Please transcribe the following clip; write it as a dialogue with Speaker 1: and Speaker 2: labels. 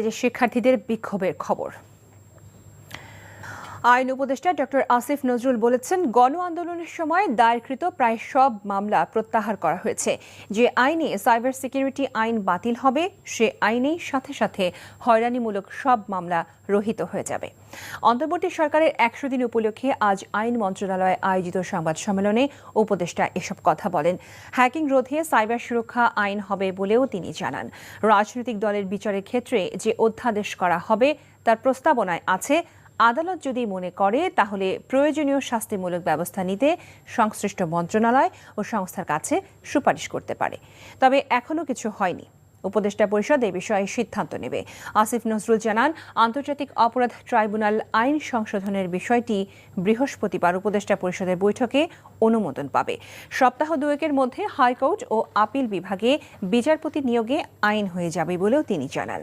Speaker 1: কলেজের শিক্ষার্থীদের বিক্ষোভের খবর। আইন উপদেষ্টা ডক্টর আসিফ নজরুল বলেছেন, গণ আন্দোলনের সময় দায়েরকৃত প্রায় সব মামলা প্রত্যাহার করা হয়েছে। যে আইনে সাইবার সিকিউরিটি আইন বাতিল হবে, সে আইনেই সাথে সাথে হয়রানিমূলক সব মামলা রহিত হয়ে যাবে। অন্তর্বর্তী সরকারের ১০০ দিন উপলক্ষে আজ আইন মন্ত্রণালয়ে আয়োজিত সংবাদ সম্মেলনে উপদেষ্টা এসব কথা বলেন। হ্যাকিং রোধে সাইবার সুরক্ষা আইন হবে বলেও তিনি জানান। রাজনৈতিক দলের বিচারের ক্ষেত্রে যে অধ্যাদেশ করা হবে তার প্রস্তাবনায় আছে, আদালত যদি মনে করে তাহলে প্রয়োজনীয় শাস্তিমূলক ব্যবস্থা নিতে সংশ্লিষ্ট মন্ত্রণালয় ও সংস্থার কাছে সুপারিশ করতে পারে। তবে এখনো কিছু হয়নি। উপদেষ্টা পরিষদ এ বিষয়ে সিদ্ধান্ত নেবে। আসিফ নজরুল জানান, আন্তর্জাতিক অপরাধ ট্রাইব্যুনাল আইন সংশোধনের বিষয়টি বৃহস্পতিবার উপদেষ্টা পরিষদের বৈঠকে অনুমোদন পাবে। সপ্তাহ দুয়েকের মধ্যে হাইকোর্ট ও আপিল বিভাগে বিচারপতি নিয়োগে আইন হয়ে যাবে বলেও তিনি জানান।